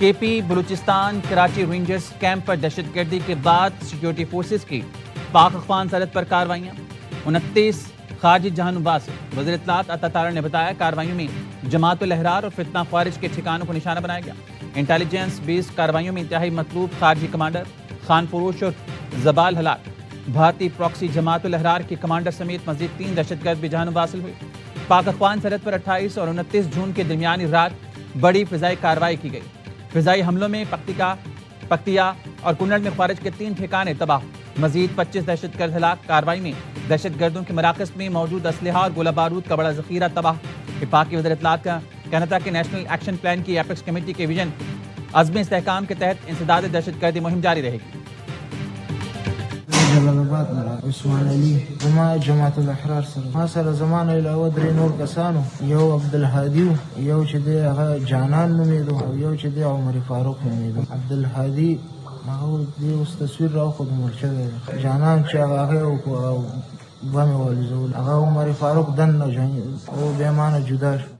کے پی Balochistan Karachi rangers camp پر دہشت گردی کے بعد سیکیورٹی فورسز کی پاک افغان سرحد پر کارروائیاں 29 خارجی جہانوں باز وزیر اطلاعات عطا تارڑ نے بتایا کارروائیوں میں جماعت الاحرار اور فتنہ خوارج کے ٹھکانوں کو نشانہ بنایا گیا۔ انٹیلیجنس بیس کارروائیوں میں انتہائی مطلوب خارجی کمانڈر خان فروش اور زبال ہلاک، بھارتی پراکسی جماعت الاحرار کے کمانڈر سمیت مزید 3 دہشت گرد بھی جانب حاصل ہوئی۔ پاک افغان سرحد پر 28 اور 29 جون کے درمیانی رات بڑی فضائی کارروائی کی گئی۔ فضائی حملوں میں پکتیا اور کنڑ میں خوارج کے 3 ٹھکانے تباہ، مزید 25 دہشت گرد ہلاک۔ کارروائی میں دہشت گردوں کے مراکز میں موجود اسلحہ اور گولہ بارود کا بڑا ذخیرہ تباہ۔ وفاق کی وزیر اطلاعات کا کہنا تھا کہ نیشنل ایکشن پلان کی ایپیکس کمیٹی کے ویژن عزم استحکام کے تحت انسداد دہشت گردی مہم جاری رہے گی۔ جلال آباد عثمان علی جماعت الاحرار ما سره زمان علاوه درې نور کسانو، یو عبدالهادي یو چې دی هغه جانان نومیدو او یو چې دی عمر فاروق نومیدو. عبدالهادي هغه دی اوس تصویر راوخود مرچه دی، جانان چې هغه بمې والوزول، هغه عمر فاروق دننه او بېمانه جدا شو۔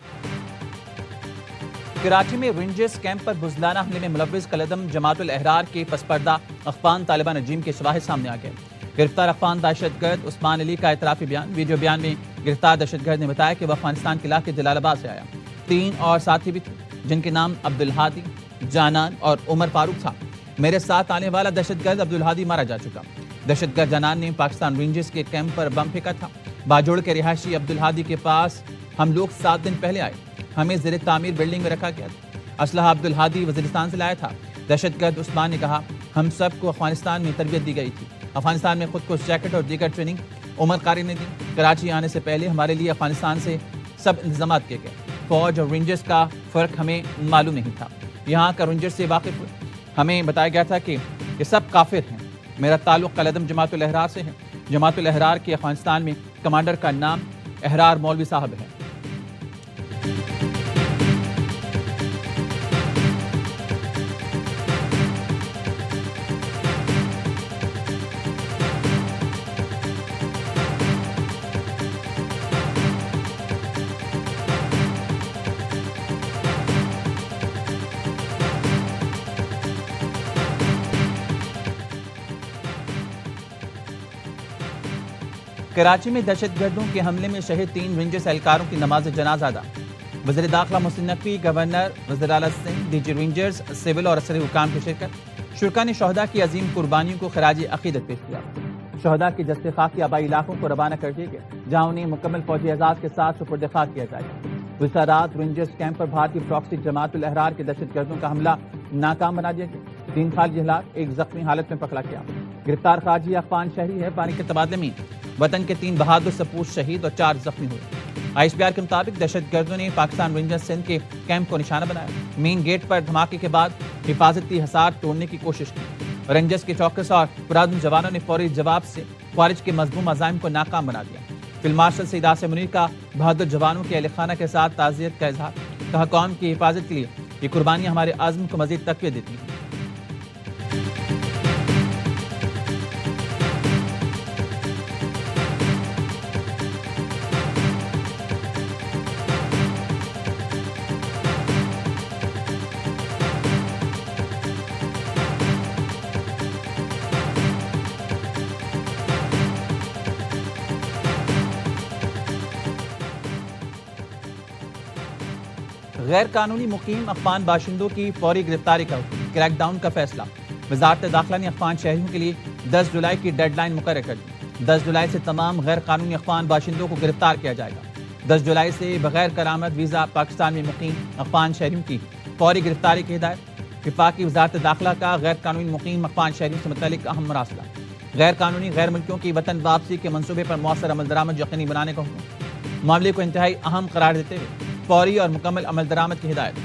کراچی میں رینجرز کیمپ پر بزدلانہ حملے میں ملوث کالعدم جماعت الاحرار کے پسپردہ افغان طالبان رجیم کے شواہد سامنے آ گئے۔ گرفتار افغان دہشت گرد عثمان علی کا اعترافی بیان۔ ویڈیو بیان میں گرفتار دہشت گرد نے بتایا کہ وہ افغانستان کے علاقے جلال آباد سے آیا، 3 اور ساتھی بھی تھے جن کے نام عبدالہادی، جانان اور عمر فاروق تھا۔ میرے ساتھ آنے والا دہشت گرد عبدالہادی مارا جا چکا۔ دہشت گرد جانان نے پاکستان رینجرز کے کیمپ پر بم پھینکا تھا۔ باجوڑ کے رہائشی عبدالہادی کے پاس ہم لوگ 7 دن پہلے آئے، ہمیں زیر تعمیر بلڈنگ میں رکھا گیا تھا۔ اسلحہ عبدالہادی وزیرستان سے لایا تھا۔ دہشت گرد عثمان نے کہا ہم سب کو افغانستان میں تربیت دی گئی تھی، افغانستان میں خود کو جیکٹ اور دیگر ٹریننگ عمر قاری نے دی۔ کراچی آنے سے پہلے ہمارے لیے افغانستان سے سب انتظامات کیے گئے، فوج اور رینجرز کا فرق ہمیں معلوم نہیں تھا، یہاں کا رینجرز سے واقف ہوئے، ہمیں بتایا گیا تھا کہ یہ سب کافر ہیں۔ میرا تعلق کالعدم جماعت الاحرار سے ہے۔ جماعت الاحرار کے افغانستان میں کمانڈر کا نام احرار مولوی صاحب ہے۔ کراچی میں دہشت گردوں کے حملے میں شہید 3 رینجرز اہلکاروں کی نماز جنازہ ادا۔ وزیر داخلہ محسن نقوی، گورنر وزیر اعلیٰ Sindh, D G rangers, civil اور عسکری حکام کی شرکت۔ شرکاء نے شہداء کی عظیم قربانیوں کو خراج عقیدت پیش کیا۔ شہداء کے جسد خاکی آبائی علاقوں کو روانہ کر دیے گئے جہاں انہیں مکمل فوجی اعزاز کے ساتھ سپرد خاک کیا جائے گا۔ گزشتہ رات رینجرز کیمپ پر بھارتی پراکسی جماعت الاحرار کے دہشت گردوں کا حملہ ناکام بنا دیا گیا۔ 3 خارجی ہلاک، 1 زخمی حالت میں پکڑا گیا۔ گرفتار خارجی افغان شہری ہے۔ پانی کے تبادلے میں وطن کے 3 بہادر سپوت شہید اور 4 زخمی ہوئے۔ آئی ایس پی آر کے مطابق دہشت گردوں نے پاکستان رینجرز سندھ کے کیمپ کو نشانہ بنایا۔ مین گیٹ پر دھماکے کے بعد حفاظتی حصار توڑنے کی کوشش کی۔ رینجرز کے چوکس اور پرعزم جوانوں نے فوری جواب سے خوارج کے مذموم عزائم کو ناکام بنا دیا۔ فیلڈ مارشل سعید آصف منیر کا بہادر جوانوں کے اہل خانہ کے ساتھ تعزیت کا اظہار۔ کہا قوم کی حفاظت کے لیے یہ قربانیاں ہمارے عزم کو مزید تقویت دیتی ہیں۔ غیر قانونی مقیم افغان باشندوں کی فوری گرفتاری کا حکم، کریک ڈاؤن کا فیصلہ۔ وزارت داخلہ نے افغان شہریوں کے لیے 10 جولائی کی ڈیڈ لائن مقرر کر دی۔ 10 جولائی سے تمام غیر قانونی افغان باشندوں کو گرفتار کیا جائے گا۔ 10 جولائی سے بغیر کرامت ویزا پاکستان میں مقیم افغان شہریوں کی فوری گرفتاری کی ہدایت۔ وفاقی وزارت داخلہ کا غیر قانونی مقیم افغان شہریوں سے متعلق اہم مراسلہ۔ غیر قانونی غیر ملکیوں کی وطن واپسی کے منصوبے پر مؤثر عمل درآمد یقینی بنانے کا حکم۔ معاملے کو انتہائی اہم قرار دیتے ہوئے فوری اور مکمل عمل درآمد کی ہدایت۔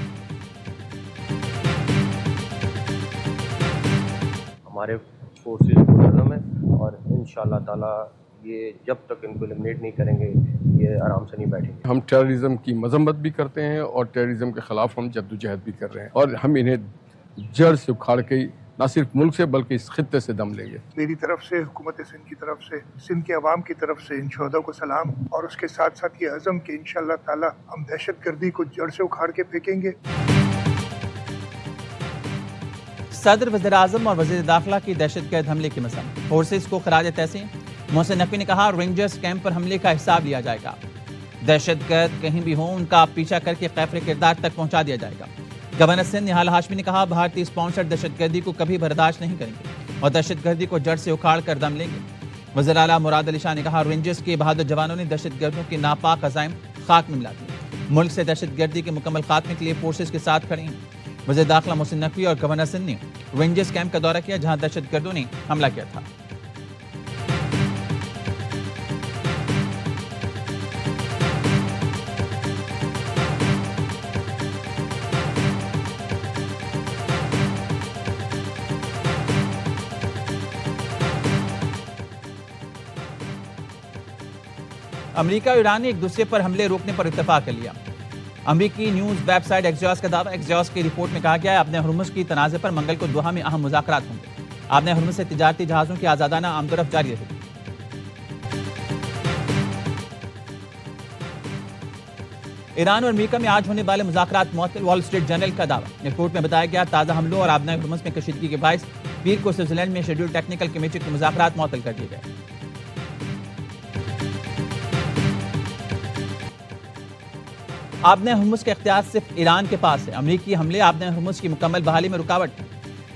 ہمارے فورسز منظم ہیں اور انشاءاللہ تعالیٰ یہ جب تک ان کو ایلیمنیٹ نہیں کریں گے یہ آرام سے نہیں بیٹھیں گے۔ ہم ٹیررزم کی مذمت بھی کرتے ہیں اور ٹیررزم کے خلاف ہم جدوجہد بھی کر رہے ہیں اور ہم انہیں جڑ سے اکھاڑ کے نہ صرف ملک سے بلکہ اس خطے سے دم لیں گے۔ میری طرف سے، حکومت سندھ کی طرف سے، سندھ کے عوام کی طرف سے ان شہداء کو سلام، اور اس کے ساتھ ساتھ یہ عزم کہ انشاءاللہ تعالی ہم دہشت گردی کو جڑ سے اکھاڑ کے پھینکیں گے۔ صدر وزیر اعظم اور وزیر داخلہ کی دہشت گرد حملے کی مذمت، فورسز کو خراج تحسین۔ محسن نقوی نے کہا رینجرز کیمپ پر حملے کا حساب لیا جائے گا، دہشت گرد کہیں بھی ہوں ان کا پیچھا کر کے قیفر کردار تک پہنچا دیا جائے گا۔ گورنر سندھ نہال ہاشمی نے کہا بھارتی اسپانسر دہشت گردی کو کبھی برداشت نہیں کریں گے اور دہشت گردی کو جڑ سے اکھاڑ کر دم لیں گے۔ وزیر اعلیٰ مراد علی شاہ نے کہا رینجرز کے بہادر جوانوں نے دہشت گردوں کے ناپاک عزائم خاک میں ملا دیے، ملک سے دہشت گردی کے مکمل خاتمے کے لیے فورسز کے ساتھ کھڑے ہیں۔ وزیر داخلہ محسن نقوی اور گورنر سندھ نے رینجرز کیمپ کا دورہ کیا جہاں دہشت گردوں نے حملہ کیا تھا۔ امریکہ اور ایران نے ایک دوسرے پر حملے روکنے پر اتفاق کر لیا۔ امریکی نیوز ویب سائٹ ایکزیوس کا دعویٰ، ایکزیوس کی رپورٹ میں کہا گیا ہے آبِ ہرمز کی تنازع پر منگل کو دوحہ میں اہم مذاکرات ہوں گے۔ آبِ ہرمز سے تجارتی جہازوں کی آزادانہ آمد و رفت جاری رہے گی۔ ایران اور امریکہ میں آج ہونے والے مذاکرات معطل، وال اسٹریٹ جرنل کا دعویٰ۔ رپورٹ میں بتایا گیا تازہ حملوں اور آبِ ہرمز میں کشیدگی کے باعث پیر کو سوئٹزرلینڈ میں شیڈول ٹیکنیکل کمیٹی کے مذاکرات معطل کر دیے گئے۔ آبِ ہرمز کا اختیار صرف ایران کے پاس ہے، امریکی حملے آبِ ہرمز کی مکمل بحالی میں رکاوٹ ہے۔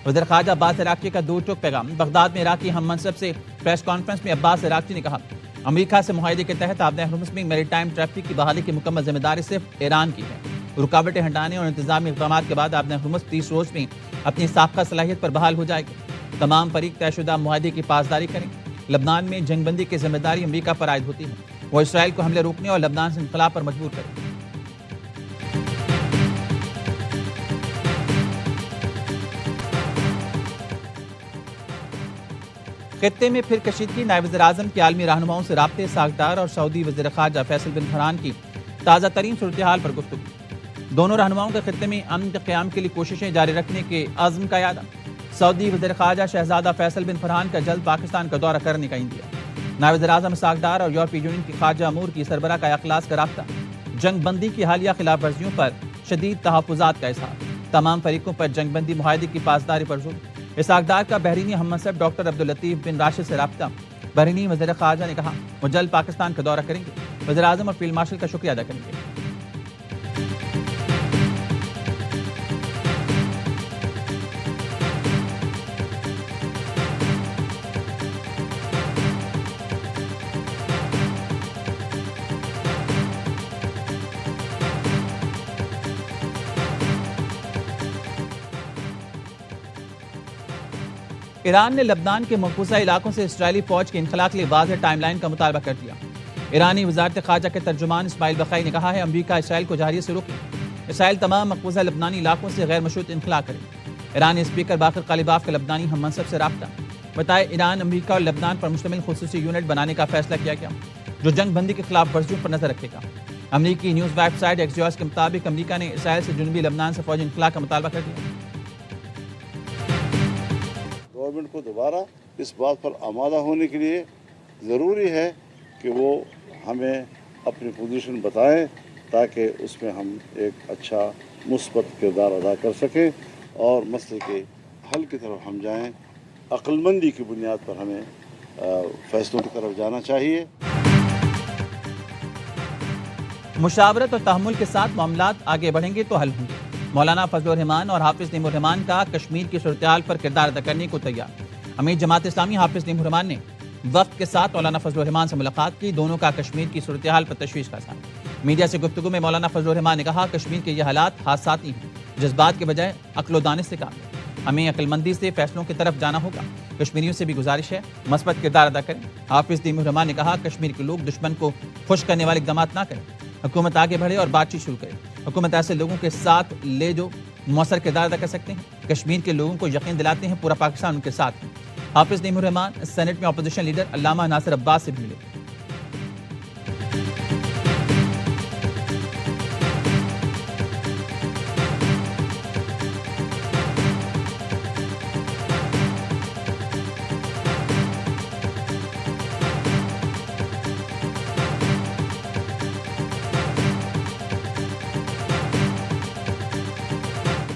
وزیر خارجہ عباس عراقچی کا دو ٹوک پیغام۔ بغداد میں عراقی ہم منصب سے پریس کانفرنس میں عباس عراقچی نے کہا امریکہ سے معاہدے کے تحت آبِ ہرمز میں میری ٹائم ٹریفک کی بحالی کی مکمل ذمہ داری صرف ایران کی ہے۔ رکاوٹیں ہٹانے اور انتظامی اقدامات کے بعد آبِ ہرمز 30 روز میں اپنی سابقہ صلاحیت پر بحال ہو جائے گی۔ تمام فریق طے شدہ معاہدے کی پاسداری کریں۔ لبنان میں جنگ بندی کی ذمہ داری امریکہ پر عائد ہوتی ہے، وہ اسرائیل کو حملے روکنے اور لبنان سے انخلا پر مجبور کرے۔ خطے میں پھر کشیدگی، نائب وزیر اعظم کے عالمی رہنماؤں سے رابطے، ساکھدار اور سعودی وزیر خارجہ فیصل بن فرحان کی تازہ ترین صورتحال پر گفتگو۔ دونوں رہنماؤں کا خطے میں امن کے قیام کے لیے کوششیں جاری رکھنے کے عزم کا اعادہ۔ سعودی وزیر خارجہ شہزادہ فیصل بن فرحان کا جلد پاکستان کا دورہ کرنے کا اندیا۔ نائب وزیر اعظم ساکھدار اور یورپی یونین کی خارجہ امور کی سربراہ کا اخلاص کا رابطہ۔ جنگ بندی کی حالیہ خلاف ورزیوں پر شدید تحفظات کا اظہار۔ تمام فریقوں پر جنگ بندی معاہدے کی پاسداری پر زور۔ اسحاق کا بحرینی ہم منصب ڈاکٹر عبداللطیف بن راشد سے رابطہ۔ بحرینی وزیر خارجہ نے کہا وہ جلد پاکستان کا دورہ کریں گے، وزیر اعظم اور فیلڈ مارشل کا شکریہ ادا کریں گے۔ ایران نے لبنان کے محفوظہ علاقوں سے اسرائیلی فوج کے انخلاء کے لیے واضح ٹائم لائن کا مطالبہ کر دیا۔ ایرانی وزارت خارجہ کے ترجمان اسماعیل بقائی نے کہا ہے امریکہ اسرائیل کو جارحیت سے روکے، اسرائیل تمام مقبوضہ لبنانی علاقوں سے غیر مشروط انخلاء کرے۔ ایرانی اسپیکر باقر قالیباف کا لبنانی ہم منصب سے رابطہ۔ بتائے ایران امریکہ اور لبنان پر مشتمل خصوصی یونٹ بنانے کا فیصلہ کیا گیا جو جنگ بندی کے خلاف ورزیوں پر نظر رکھے گا۔ امریکی نیوز ویب سائٹ ایکزیوس کے مطابق امریکہ نے اسرائیل سے جنوبی لبنان سے فوجی انخلاء کا مطالبہ کر دیا۔ گورنمنٹ کو دوبارہ اس بات پر آمادہ ہونے کے لیے ضروری ہے کہ وہ ہمیں اپنی پوزیشن بتائیں تاکہ اس میں ہم ایک اچھا مثبت کردار ادا کر سکیں اور مسئلے کے حل کی طرف ہم جائیں۔ عقل مندی کی بنیاد پر ہمیں فیصلوں کی طرف جانا چاہیے۔ مشاورت اور تحمل کے ساتھ معاملات آگے بڑھیں گے تو حل ہوں گے۔ مولانا فضل الرحمان اور حافظ نعیم الرحمان کا کشمیر کی صورتحال پر کردار ادا کرنے کو تیار۔ امیر جماعت اسلامی حافظ نعیم الرحمان نے وفد کے ساتھ مولانا فضل الرحمان سے ملاقات کی، دونوں کا کشمیر کی صورتحال پر تشویش کا اظہار۔ میڈیا سے گفتگو میں مولانا فضل الرحمان نے کہا کشمیر کے یہ حالات حادثاتی ہیں، جذبات کے بجائے عقل و دانش سے کام ہے، ہمیں عقل مندی سے فیصلوں کی طرف جانا ہوگا۔ کشمیریوں سے بھی گزارش ہے مثبت کردار ادا کریں۔ حافظ نعیم الرحمان نے کہا کشمیر کے لوگ دشمن کو خوش کرنے والے اقدامات نہ کریں، حکومت آگے بڑھے اور بات چیت شروع کرے۔ حکومت ایسے لوگوں کے ساتھ لے جو مؤثر کردار ادا کر سکتے ہیں، کشمیر کے لوگوں کو یقین دلاتے ہیں پورا پاکستان ان کے ساتھ ہے۔ حافظ نعیم الرحمان سینٹ میں اپوزیشن لیڈر علامہ ناصر عباس سے بھی ملے۔